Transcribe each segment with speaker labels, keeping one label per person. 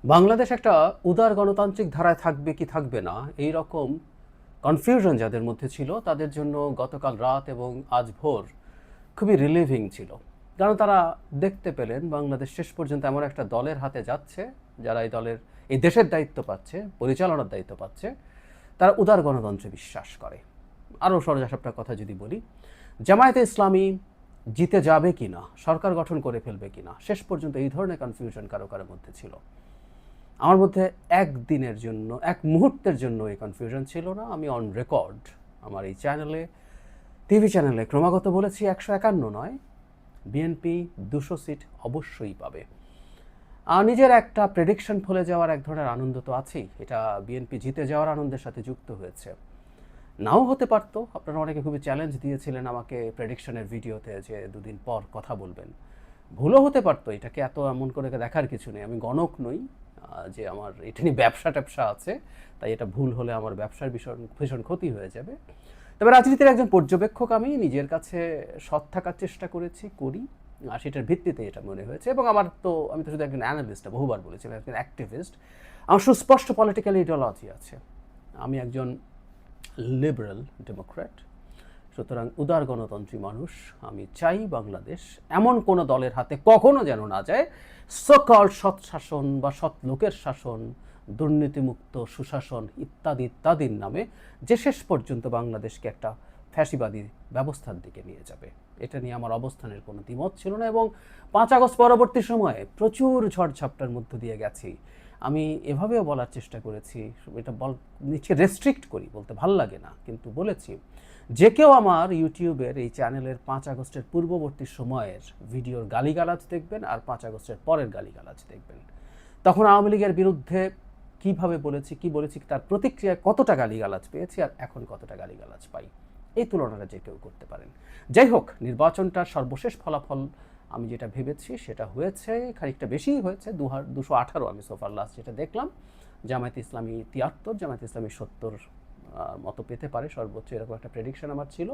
Speaker 1: বাংলাদেশ একটা উদার গণতান্ত্রিক ধারায় থাকবে কি থাকবে না এই রকম কনফিউশন যাদের মধ্যে ছিল তাদের জন্য গতকাল রাত এবং আজ ভোর খুবই রিলিভিং ছিল। কারণ তারা দেখতে পেলেন বাংলাদেশ শেষ পর্যন্ত এমন একটা দলের হাতে যাচ্ছে যারা এই দেশের দায়িত্ব পাচ্ছে, পরিচালনার দায়িত্ব পাচ্ছে, তারা উদার গণতন্ত্রে বিশ্বাস করে। আরও সরজাসাপটা কথা যদি বলি, জামায়াতে ইসলামী জিতে যাবে কি না, সরকার গঠন করে ফেলবে কি না, শেষ পর্যন্ত এই ধরনের কনফিউশন কারো কারোর মধ্যে ছিল। আমার মধ্যে একদিনের জন্য, এক মুহূর্তের জন্য এই কনফিউশন ছিল না। আমি অন রেকর্ড আমার এই চ্যানেলে, টিভি চ্যানেলে ক্রমাগত বলেছি 151 নয়, বিএনপি 200 সিট অবশ্যই পাবে। আর নিজের একটা প্রেডিকশন ফলে যাওয়ার এক ধরনের আনন্দ তো আছেই, এটা বিএনপি জিতে যাওয়ার আনন্দের সাথে যুক্ত হয়েছে। নাও হতে পারতো, আপনারা অনেকে খুবই চ্যালেঞ্জ দিয়েছিলেন আমাকে প্রেডিকশনের ভিডিওতে যে দুদিন পর কথা বলবেন। ভুলও হতে পারতো, এটাকে এত এমন করে দেখার কিছু নেই। আমি গণক নই যে আমার এটা নিয়ে ব্যবসা ট্যাবসা আছে, তাই এটা ভুল হলে আমার ব্যবসার ভীষণ ভীষণ ক্ষতি হয়ে যাবে। তবে রাজনীতির একজন পর্যবেক্ষক আমি নিজের কাছে সৎ থাকার চেষ্টা করি, আর সেটার ভিত্তিতে এটা মনে হয়েছে। এবং আমি তো শুধু একজন অ্যানালিস্ট, বহুবার বলেছি, আমি একজন অ্যাক্টিভিস্ট। আমার সুস্পষ্ট পলিটিক্যাল ইডিওলজি আছে। আমি একজন লিবারেল ডেমোক্র্যাট, সুতরাং উদার গণতন্ত্রী মানুষ। আমি চাই বাংলাদেশ এমন কোনো দলের হাতে কখনো যেন না যায়, সকল সৎ শাসন বা সৎ লোকের শাসন, দুর্নীতিমুক্ত সুশাসন ইত্যাদি ইত্যাদির নামে, যে শেষ পর্যন্ত বাংলাদেশকে একটা ফ্যাসিবাদী ব্যবস্থার দিকে নিয়ে যাবে। এটা নিয়ে আমার অবস্থানের কোনো দ্বিমত ছিল না। এবং 5 আগস্ট পরবর্তী সময়ে প্রচুর ঝড়ঝাপটার মধ্য দিয়ে গেছি। আমি এভাবেও বলার চেষ্টা করেছি, এটা নিচে রেস্ট্রিক্ট করি, বলতে ভাল লাগে না, কিন্তু বলেছি যে কেউ আমার ইউটিউবের এই চ্যানেলের 5 আগস্টের পূর্ববর্তী সময়ের ভিডিওর গালিগালাজ দেখবেন আর 5 আগস্টের পরের গালিগালাজ দেখবেন। তখন আওয়ামী লীগের বিরুদ্ধে কীভাবে বলেছি, কি বলেছি, তার প্রতিক্রিয়ায় কতটা গালিগালাজ পেয়েছি আর এখন কতটা গালিগালাজ পাই, এই তুলনাটা যে কেউ করতে পারেন। যাই হোক, নির্বাচনটার সর্বশেষ ফলাফল আমি যেটা ভেবেছি সেটা হয়েছে, খানিকটা বেশিই হয়েছে। 218 আমি সোফার লাস্ট যেটা দেখলাম। জামায়াতে ইসলামী 73, জামায়াতে ইসলামী 70 মতো পেতে পারে সর্বোচ্চ, এরকম একটা প্রেডিকশন আমার ছিল।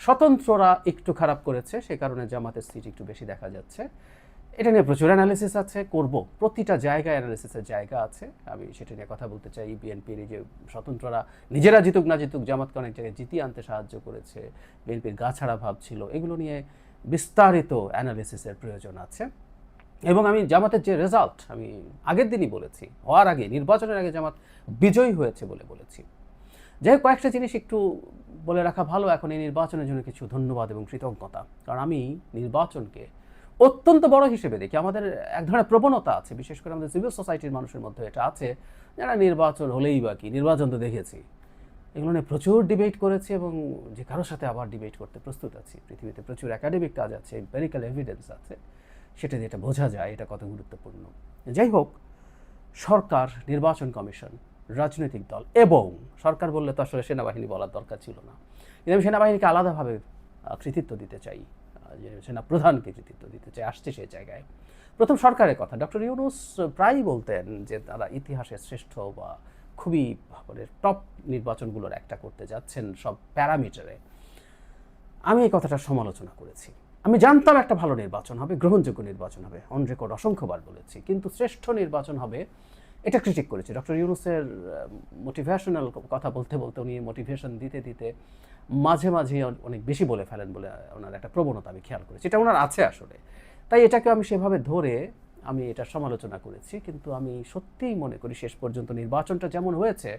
Speaker 1: স্বতন্ত্ররা একটু খারাপ করেছে, সে কারণে জামাতের সিট একটু বেশি দেখা যাচ্ছে। এটা নিয়ে প্রচুর অ্যানালিসিস আছে, করব, প্রতিটা জায়গায় অ্যানালিসিসের জায়গা আছে। আমি সেটা নিয়ে কথা বলতে চাই। বিএনপির এই যে স্বতন্ত্ররা নিজেরা জিতুক না জিতুক, জামাতকে অনেক জায়গায় জিতিয়ে আনতে সাহায্য করেছে, বিএনপির গা ছাড়া ভাব ছিল, এগুলো নিয়ে বিস্তারিত অ্যানালিসিসের প্রয়োজন আছে। এবং আমি জামাতের যে রেজাল্ট, আমি আগের দিনই বলেছি, হওয়ার আগে, নির্বাচনের আগে জামাত বিজয়ী হয়েছে বলেছি। যাই হোক, কয়েকটা জিনিস একটু বলে রাখা ভালো এখন এই নির্বাচনের জন্য, কিছু ধন্যবাদ এবং কৃতজ্ঞতা। কারণ আমি নির্বাচনকে অত্যন্ত বড় হিসেবে দেখি। আমাদের এক ধরনের প্রবণতা আছে, বিশেষ করে আমাদের সিভিল সোসাইটির মানুষের মধ্যে এটা আছে, যারা নির্বাচন হলেই বা কি, নির্বাচন তো দেখেছি, এগুলো নিয়ে প্রচুর ডিবেট করেছি এবং যে কারোর সাথে আবার ডিবেট করতে প্রস্তুত আছি। পৃথিবীতে প্রচুর একাডেমিক কাজ আছে, এম্পেরিক্যাল এভিডেন্স আছে, সেটা দিয়ে এটা বোঝা যায় এটা কত গুরুত্বপূর্ণ। যাই হোক, সরকার, নির্বাচন কমিশন, রাজনৈতিক দল এবং সরকার বললে তো আসলে সেনাবাহিনী বলার দরকার ছিল না, কিন্তু আমি সেনাবাহিনীকে আলাদাভাবে কৃতিত্ব দিতে চাই, যে সেনা প্রধানকে কৃতিত্ব দিতে চাই, আসছে সেই জায়গায়। প্রথম সরকারের কথা, ডক্টর ইউনূস প্রায়ই বলতেন যে তারা ইতিহাসের শ্রেষ্ঠ বা খুবই টপ নির্বাচনগুলোর একটা করতে যাচ্ছেন সব প্যারামিটারে। আমি এই কথাটা সমালোচনা করেছি। আমি জানতাম একটা ভালো নির্বাচন হবে, গ্রহণযোগ্য নির্বাচন হবে, অন রেকর্ড অসংখ্যবার বলেছি, কিন্তু শ্রেষ্ঠ নির্বাচন হবে এটা ক্রিটিক করেছি। ডক্টর ইউনূসের মোটিভেশনাল কথা বলতে বলতে, উনি মোটিভেশন দিতে দিতে মাঝে মাঝে অনেক বেশি বলে ফেলেন বলে ওনার একটা প্রবণতা আমি খেয়াল করেছি, এটা ওনার আছে আসলে। তাই এটাকে আমি সেভাবে ধরে আমি এটা সমালোচনা করেছি। কিন্তু আমি সত্যিই মনে করি শেষ পর্যন্ত নির্বাচনটা যেমন হয়েছে,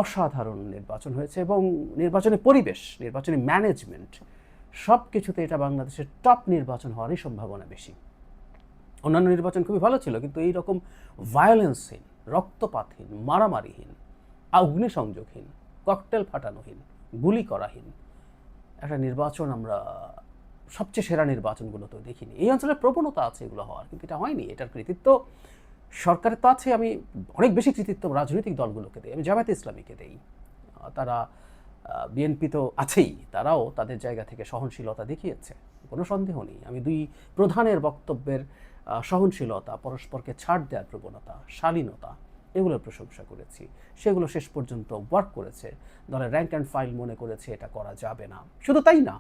Speaker 1: অসাধারণ নির্বাচন হয়েছে। এবং নির্বাচনের পরিবেশ, নির্বাচনী ম্যানেজমেন্ট, সব কিছুতে এটা বাংলাদেশের টপ নির্বাচন হওয়ারই সম্ভাবনা বেশি। অন্যান্য নির্বাচন খুবই ভালো ছিল, কিন্তু এই রকম ভায়োলেন্সহীন, রক্তপাতহীন, মারামারিহীন, অগ্নিসংযোগহীন, ককটেল ফাটানোহীন, গুলি করাহীন একটা নির্বাচন আমরা সবচেয়ে সেরা নির্বাচনগুলোতেও দেখিনি। এই অঞ্চলের প্রবণতা আছে এগুলো হওয়ার, কিন্তু এটা হয়নি। এটার কৃতিত্ব সরকারের তো আছে, আমি অনেক বেশি কৃতিত্ব রাজনৈতিক দলগুলোকে দিই, আমি জামায়াতে ইসলামীকে দিই। তারা, বিএনপি তো আছেই, তারাও তাদের জায়গা থেকে সহনশীলতা দেখিয়েছে, কোনো সন্দেহ নেই। আমি দুই প্রধানের বক্তব্যের সহনশীলতা, পরস্পরকে ছাড় দেওয়ার প্রবণতা, শালীনতা, এগুলোর প্রশংসা করেছি। সেগুলো শেষ পর্যন্ত ওয়ার্ক করেছে। দলের র্যাঙ্ক অ্যান্ড ফাইল মনে করেছে এটা করা যাবে না। শুধু তাই না,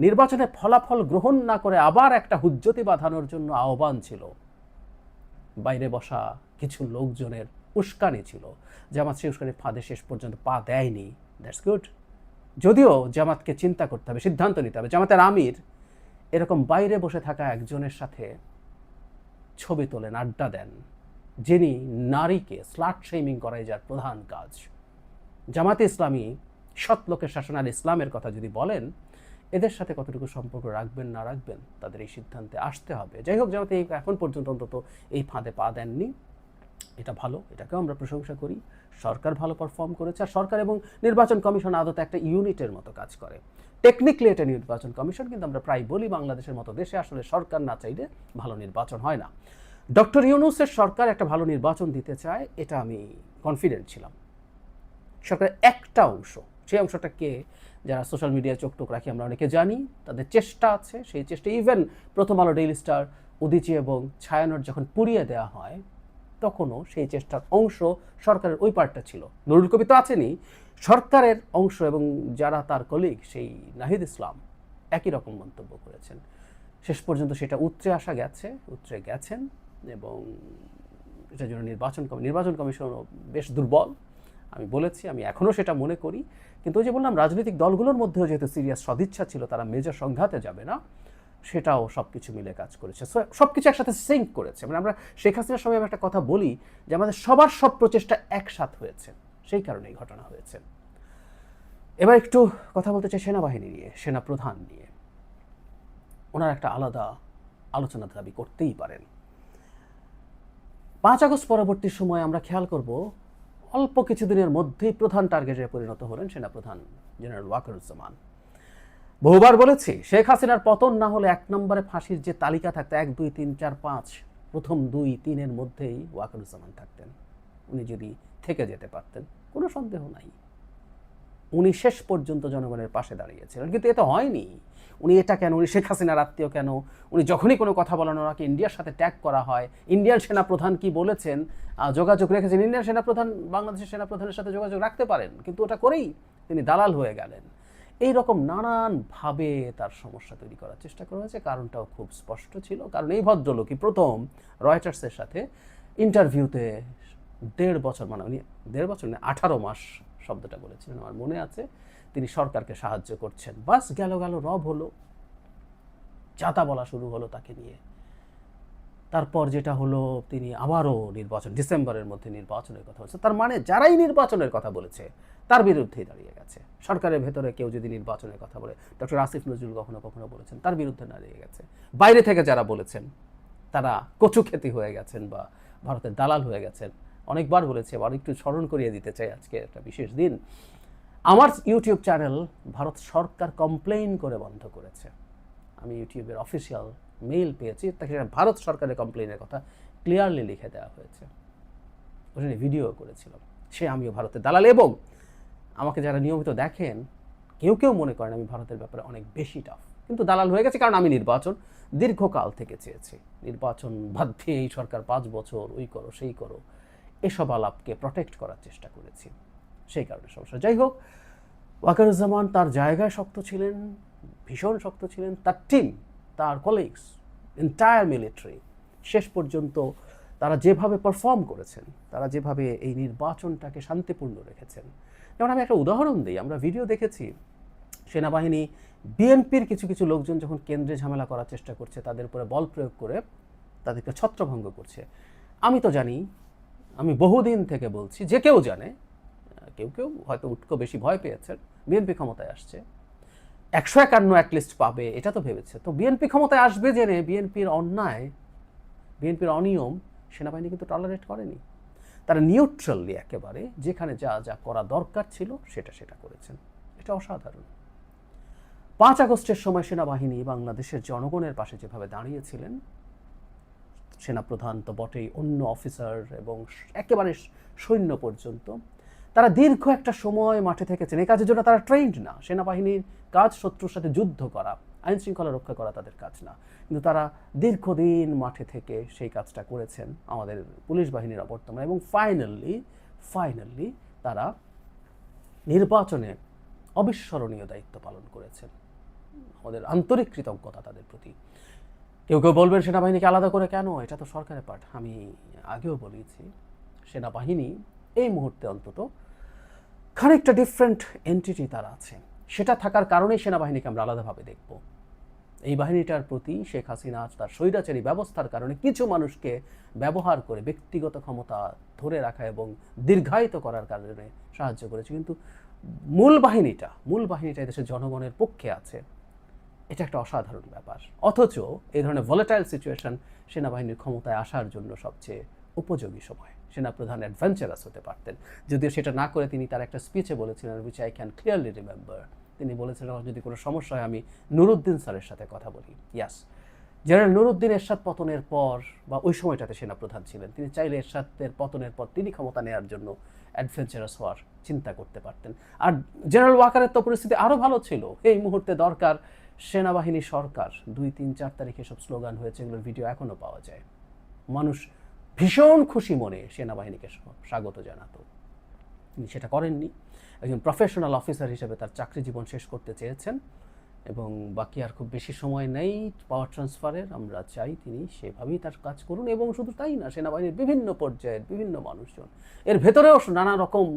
Speaker 1: নির্বাচনে ফলাফল গ্রহণ না করে আবার একটা হুজ্জতি বাঁধানোর জন্য আহ্বান ছিল। বাইরে বসা কিছু লোকজনের উস্কানি ছিল। জামাত সেই উস্কানির ফাঁদে শেষ পর্যন্ত পা দেয়নি, দ্যাটস গুড। যদিও জামাতকে চিন্তা করতে হবে, সিদ্ধান্ত নিতে হবে। জামাতের আমির এরকম বাইরে বসে থাকা একজনের সাথে ছবি তোলেন, আড্ডা দেন, যিনি নারীকে স্লাট শেমিং করাই যার প্রধান কাজ। জামাতে ইসলামী সৎ লোকের শাসন আর ইসলামের কথা যদি বলেন, এদের সাথে কতটুকু সম্পর্ক রাখবেন না রাখবেন তাদের এই সিদ্ধান্তে আসতে হবে। যাই হোক, জামাতে এখন পর্যন্ত অন্তত এই ফাঁদে পা দেননি, এটা ভালো, এটাকেও আমরা প্রশংসা করি। সরকার ভালো পারফর্ম করেছে, আর সরকার এবং নির্বাচন কমিশন আদতে একটা ইউনিটের মতো কাজ করে। টেকনিক্যালি এটা নির্বাচন কমিশন, কিন্তু আমরা প্রায় বলি বাংলাদেশের মতো দেশে আসলে সরকার না চাইলে ভালো নির্বাচন হয় না। ডক্টর ইউনূসের সরকার একটা ভালো নির্বাচন দিতে চায়, এটা আমি কনফিডেন্ট ছিলাম। সরকারের একটা অংশ, সেই অংশটাকে যারা সোশ্যাল মিডিয়ায় চোখ টোক রাখি আমরা অনেকে জানি, তাদের চেষ্টা আছে, সেই চেষ্টা ইভেন প্রথম আলো, ডেইলি স্টার, উদীচী এবং ছায়ানট যখন পুড়িয়ে দেওয়া হয় তখনও সেই চেষ্টার অংশ সরকারের ওই পার্টটা ছিল। নুরুল কবি তো আছেনই, সরকারের অংশ এবং যারা তার কলিগ সেই নাহিদ ইসলাম একই রকম মন্তব্য করেছেন। শেষ পর্যন্ত সেটা উতরে গেছেন এবং এটার জন্য নির্বাচন কমিশনও বেশ দুর্বল। আমি বলেছি, আমি এখনও সেটা মনে করি। কিন্তু ওই যে বললাম, রাজনৈতিক দলগুলোর মধ্যেও যেহেতু সিরিয়াস সদিচ্ছা ছিল, তারা মেজর সংঘাতে যাবে না, সেটাও সব কিছু মিলে কাজ করেছে, সব কিছু একসাথে সিঙ্ক করেছে। মানে আমরা শেখ হাসিনার সময় একটা কথা বলি যে আমাদের সবার সব প্রচেষ্টা একসাথ হয়েছে, সেই কারণে এই ঘটনা হয়েছে। এবার একটু কথা বলতে চাই সেনাবাহিনী নিয়ে, সেনাপ্রধান নিয়ে। ওনার একটা আলাদা আলোচনা দাবি করতেই পারেন। 5 আগস্ট পরবর্তী সময় আমরা খেয়াল করব, অল্প কিছুদিনের মধ্যেই প্রধান টার্গেটে পরিণত হলেন সেনাপ্রধান জেনারেল ওয়াকারুজ্জামান। বহুবার বলেছি, শেখ হাসিনার পতন না হলে 1 নম্বরে ফাঁসির যে তালিকা থাকতো 1, 2, 3, 4, 5, প্রথম 2, 3-এর মধ্যেই ওয়াকারুজ্জামান থাকতেন। উনি যদি থেকে যেতে পারতেন, কোনো সন্দেহ নাই, উনি শেষ পর্যন্ত জনগণের পাশে দাঁড়িয়েছিলেন। কিন্তু এ তো হয়নি। উনি এটা কেন, উনি শেখ হাসিনার আত্মীয় কেন? উনি যখনই কোনো কথা বলেন ওনাকে ইন্ডিয়ার সাথে ট্যাগ করা হয়। ইন্ডিয়ান সেনাপ্রধান কি বলেছেন, যোগাযোগ রেখেছেন, ইন্ডিয়ান সেনাপ্রধান বাংলাদেশের সেনাপ্রধানের সাথে যোগাযোগ রাখতে পারেন, কিন্তু ওটা করেই তিনি দালাল হয়ে গেলেন। এই রকম নানানভাবে তার সমস্যা তৈরি করার চেষ্টা করা হয়েছে। কারণটাও খুব স্পষ্ট ছিল, কারণ এই ভদ্রলোকই প্রথম রয়টার্সের সাথে ইন্টারভিউতে 1.5 বছর, মানে উনি 1.5 বছর না 18 মাস শব্দটা বলেছিলেন, আমার মনে আছে, তিনি সরকারকে সাহায্য করছেন। বাস গেল রব হলো, চাতা বলা শুরু হলো তাকে নিয়ে। তারপর যেটা হলো, তিনি আবারও ডিসেম্বরের মধ্যে নির্বাচনের কথা বলছে। তার মানে যারাই নির্বাচনের কথা বলেছে তার বিরুদ্ধেই দাঁড়িয়ে গেছে। সরকারের ভেতরে কেউ যদি নির্বাচনের কথা বলে, ডক্টর আসিফ নজরুল কখনো বলেছেন, তার বিরুদ্ধে দাঁড়িয়ে গেছে। বাইরে থেকে যারা বলেছেন তারা কচুক্ষেতি হয়ে গেছেন বা ভারতের দালাল হয়ে গেছেন। অনেকবার বলেছে, আবার একটু স্মরণ করিয়ে দিতে চাই, আজকে একটা বিশেষ দিন। আমার ইউটিউব চ্যানেল ভারত সরকার কমপ্লেইন করে বন্ধ করেছে। আমি ইউটিউবের অফিসিয়াল মেইল পেয়েছি, তাকে ভারত সরকারের কমপ্লেইনের কথা ক্লিয়ারলি লিখে দেওয়া হয়েছে। ওটা নিয়ে ভিডিও করেছিলাম। আমিও ভারতের দালাল, এবং আমাকে যারা নিয়মিত দেখেন কেউ মনে করেন আমি ভারতের ব্যাপারে অনেক বেশি টাফ, কিন্তু দালাল হয়ে গেছে, কারণ আমি নির্বাচন দীর্ঘকাল থেকে চেয়েছি। নির্বাচন বাদ দিয়ে এই সরকার 5 বছর ওই করো সেই করো, এসব আলাপকে প্রটেক্ট করার চেষ্টা করেছি, সেই কারণে সমস্যা। যাই হোক, ওয়াকারুজ্জামান তার জায়গায় শক্ত ছিলেন, ভীষণ শক্ত ছিলেন। তার টিম, তার কলিগস, এন্টায়ার মিলিটারি শেষ পর্যন্ত তারা যেভাবে পারফর্ম করেছেন, তারা যেভাবে এই নির্বাচনটাকে শান্তিপূর্ণ রেখেছেন। যেমন আমি একটা উদাহরণ দিই, আমরা ভিডিও দেখেছি, সেনাবাহিনী বিএনপির কিছু লোকজন যখন কেন্দ্রে ঝামেলা করার চেষ্টা করছে, তাদের উপরে বল প্রয়োগ করে তাদেরকে ছত্রভঙ্গ করছে। আমি তো জানি, আমি বহুদিন থেকে বলছি, যে কেউ জানে, কেউ হয়তো উটকো বেশি ভয় পেয়েছেন, বিএনপি ক্ষমতায় আসছে, 151 অ্যাটলিস্ট পাবে, এটা তো ভেবেছে। তো বিএনপি ক্ষমতায় আসবে জেনে বিএনপির অন্যায়, বিএনপির অনিয়ম সেনাবাহিনী কিন্তু টলারেট করেনি। তারা নিউট্রালি একেবারে যেখানে যা করা দরকার ছিল সেটা করেছেন। এটা অসাধারণ। 5 আগস্টের সময় সেনাবাহিনী বাংলাদেশের জনগণের পাশে যেভাবে দাঁড়িয়েছিলেন, সেনাপ্রধান তো বটেই, অন্য অফিসার এবং একেবারে সৈন্য পর্যন্ত, তারা দীর্ঘ একটা সময় মাঠে থেকেছেন। এই কাজের জন্য তারা ট্রেন্ড না। সেনাবাহিনীর কাজ শত্রুর সাথে যুদ্ধ করা, আইন শৃঙ্খলা রক্ষা করা তাদের কাজ না, কিন্তু তারা দীর্ঘদিন মাঠে থেকে সেই কাজটা করেছেন আমাদের পুলিশ বাহিনীর অবর্তমানে। এবং ফাইনালি তারা নির্বাচনে অবিস্মরণীয় দায়িত্ব পালন করেছেন। আমাদের আন্তরিক কৃতজ্ঞতা তাদের প্রতি। কেউ কেউ বলবেন সেনাবাহিনীকে আলাদা করে কেন, এটা তো সরকারের পার্ট। আমি আগেও বলেছি সেনাবাহিনী এই মুহূর্তে অন্তত খানিকটা ডিফারেন্ট এন্টিটি তারা আছে, সেটা থাকার কারণেই সেনাবাহিনীকে আমরা আলাদাভাবে দেখব। এই বাহিনীটার প্রতি শেখ হাসিনা তার স্বৈরাচারী ব্যবস্থার কারণে কিছু মানুষকে ব্যবহার করে ব্যক্তিগত ক্ষমতা ধরে রাখা এবং দীর্ঘায়িত করার কারণে সাহায্য করেছে, কিন্তু মূল বাহিনীটা দেশের জনগণের পক্ষে আছে। এটা একটা অসাধারণ ব্যাপার। অথচ এই ধরনের ভলেটাইল সিচুয়েশন সেনাবাহিনীর ক্ষমতায় আসার জন্য সবচেয়ে উপযোগী সময়। সেনাপ্রধান অ্যাডভেঞ্চারাস হতে পারতেন, যদিও সেটা না করে তিনি তার একটা স্পিচে বলেছিলেন, which I can clearly remember. তিনি বলেছিলেন যদি কোনো সমস্যা হয় আমি নুরুদ্দিন স্যারের সাথে কথা বলি। ইয়াস, জেনারেল নুরুদ্দিন এরশাদ পতনের পর বা ওই সময়টাতে সেনাপ্রধান ছিলেন, তিনি চাইলে এরশাদের পতনের পর তিনি ক্ষমতা নেওয়ার জন্য অ্যাডভেঞ্চারাস হওয়ার চিন্তা করতে পারতেন। আর জেনারেল ওয়াকারের তো পরিস্থিতি আরও ভালো ছিল। এই মুহূর্তে দরকার সেনাবাহিনী সরকার। 2, 3, 4 তারিখে সব স্লোগান হয়েছে, এগুলোর ভিডিও এখনও পাওয়া যায়। মানুষ ভীষণ খুশি মনে সেনাবাহিনীকে স্বাগত জানাতো। তিনি সেটা করেননি। একজন প্রফেশনাল অফিসার হিসেবে তার চাকরি জীবন শেষ করতে চেয়েছেন এবং বাকি আর খুব বেশি সময় নেই পাওয়ার ট্রান্সফারের। আমরা চাই তিনি সেভাবেই তার কাজ করুন। এবং শুধু তাই না, সেনাবাহিনীর বিভিন্ন পর্যায়ের বিভিন্ন মানুষজন, এর ভেতরেও নানা রকম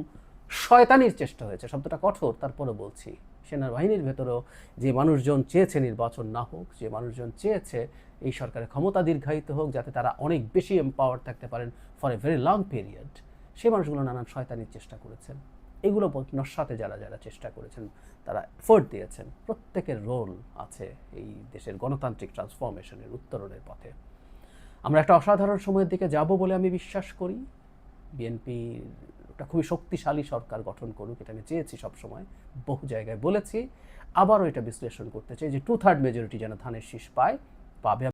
Speaker 1: শয়তানির চেষ্টা হয়েছে। শব্দটা কঠোর, তারপরে বলছি, সেনাবাহিনীর ভেতরেও যে মানুষজন চেয়েছে নির্বাচন না হোক, যে মানুষজন চেয়েছে এই সরকারের ক্ষমতা দীর্ঘায়িত হোক যাতে তারা অনেক বেশি এম্পাওয়ার থাকতে পারেন for a very long period, সেই মানুষগুলো নানান শয়তানির চেষ্টা করেছেন। এগুলো নস্যাতে যারা যারা চেষ্টা করেছেন, তারা এফোর্ট দিয়েছেন, প্রত্যেকের রোল আছে এই দেশের গণতান্ত্রিক ট্রান্সফরমেশনের উত্তরণের পথে। আমরা একটা অসাধারণ সময়ের দিকে যাব বলে আমি বিশ্বাস করি। বিএনপি একটা খুবই শক্তিশালী সরকার গঠন করুক, এটা আমি চেয়েছি সবসময়, বহু জায়গায় বলেছি, আবারও এটা বিশ্লেষণ করতে চাই যে 2/3 মেজরিটি যেন ধানের শীষ পাবে।